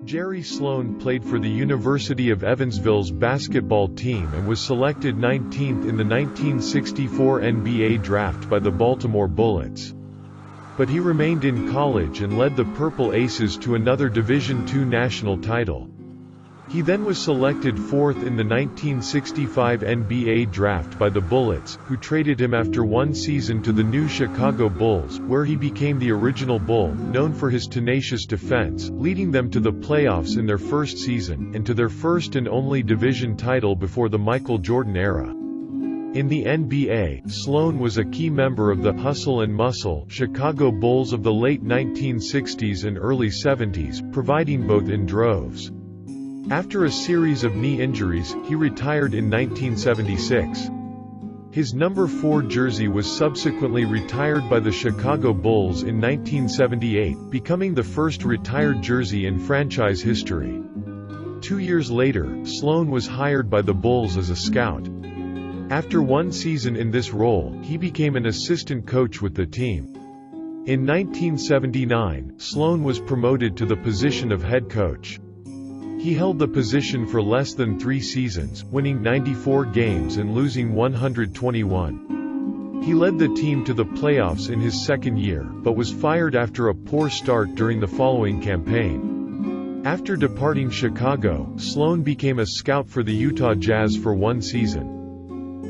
Jerry Sloan played for the University of Evansville's basketball team and was selected 19th in the 1964 NBA draft by the Baltimore Bullets. But he remained in college and led the Purple Aces to another Division II national title. He then was selected 4th in the 1965 NBA draft by the Bullets, who traded him after one season to the new Chicago Bulls, where he became the original Bull, known for his tenacious defense, leading them to the playoffs in their first season, and to their first and only division title before the Michael Jordan era. In the NBA, Sloan was a key member of the hustle and muscle Chicago Bulls of the late 1960s and early 70s, providing both in droves. After a series of knee injuries, he retired in 1976. His number 4 jersey was subsequently retired by the Chicago Bulls in 1978, becoming the first retired jersey in franchise history. 2 years later, Sloan was hired by the Bulls as a scout. After one season in this role, he became an assistant coach with the team. In 1979, Sloan was promoted to the position of head coach. He held the position for less than 3 seasons, winning 94 games and losing 121. He led the team to the playoffs in his second year, but was fired after a poor start during the following campaign. After departing Chicago, Sloan became a scout for the Utah Jazz for one season.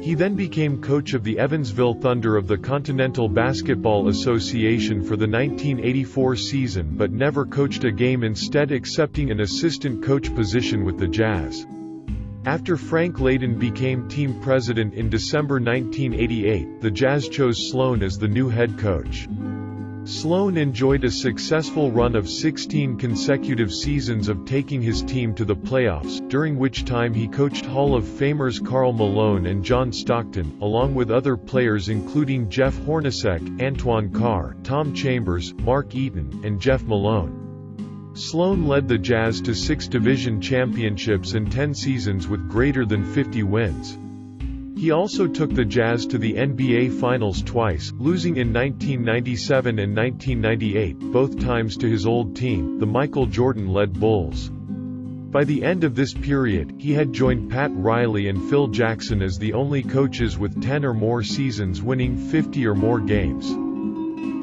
He then became coach of the Evansville Thunder of the Continental Basketball Association for the 1984 season but never coached a game, instead accepting an assistant coach position with the Jazz. After Frank Layden became team president in December 1988, the Jazz chose Sloan as the new head coach. Sloan enjoyed a successful run of 16 consecutive seasons of taking his team to the playoffs, during which time he coached Hall of Famers Karl Malone and John Stockton, along with other players including Jeff Hornacek, Antoine Carr, Tom Chambers, Mark Eaton, and Jeff Malone. Sloan led the Jazz to 6 division championships and 10 seasons with greater than 50 wins. He also took the Jazz to the NBA Finals twice, losing in 1997 and 1998, both times to his old team, the Michael Jordan-led Bulls. By the end of this period, he had joined Pat Riley and Phil Jackson as the only coaches with 10 or more seasons winning 50 or more games.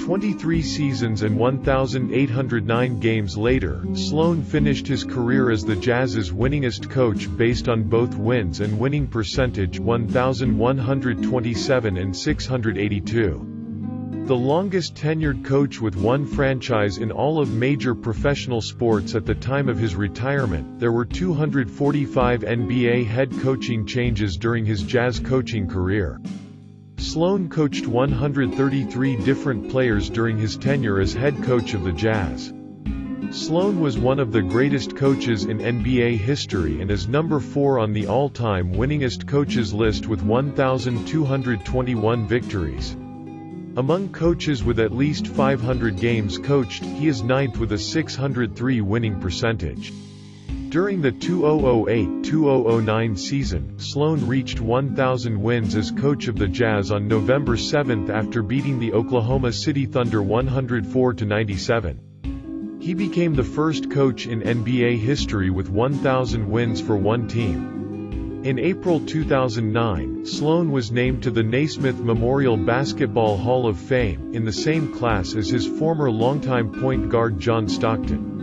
23 seasons and 1,809 games later, Sloan finished his career as the Jazz's winningest coach based on both wins and winning percentage, 1,127 and 682. The longest tenured coach with one franchise in all of major professional sports at the time of his retirement. There were 245 NBA head coaching changes during his Jazz coaching career. Sloan coached 133 different players during his tenure as head coach of the Jazz. Sloan was one of the greatest coaches in NBA history and is number 4 on the all-time winningest coaches list with 1,221 victories. Among coaches with at least 500 games coached, he is 9th with a 603 winning percentage. During the 2008-2009 season, Sloan reached 1,000 wins as coach of the Jazz on November 7 after beating the Oklahoma City Thunder 104-97. He became the first coach in NBA history with 1,000 wins for one team. In April 2009, Sloan was named to the Naismith Memorial Basketball Hall of Fame, in the same class as his former longtime point guard John Stockton.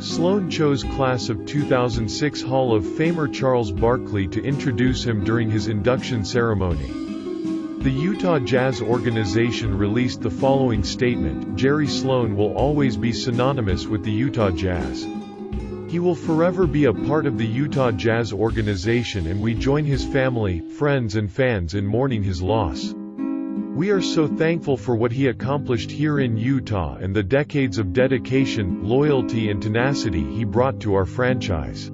Sloan chose class of 2006 Hall of Famer Charles Barkley to introduce him during his induction ceremony. The Utah Jazz organization released the following statement: Jerry Sloan will always be synonymous with the Utah Jazz. He will forever be a part of the Utah Jazz organization, and we join his family, friends and fans in mourning his loss. We are so thankful for what he accomplished here in Utah and the decades of dedication, loyalty and tenacity he brought to our franchise.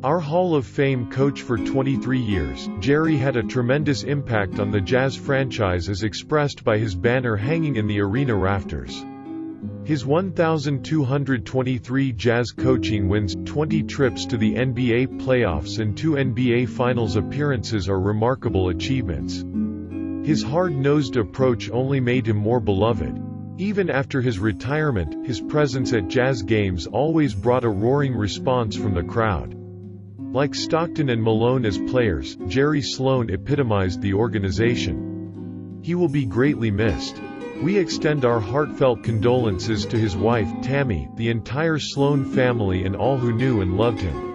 Our Hall of Fame coach for 23 years, Jerry had a tremendous impact on the Jazz franchise as expressed by his banner hanging in the arena rafters. His 1,223 Jazz coaching wins, 20 trips to the NBA playoffs and 2 NBA Finals appearances are remarkable achievements. His hard-nosed approach only made him more beloved. Even after his retirement, his presence at Jazz games always brought a roaring response from the crowd. Like Stockton and Malone as players, Jerry Sloan epitomized the organization. He will be greatly missed. We extend our heartfelt condolences to his wife, Tammy, the entire Sloan family and all who knew and loved him.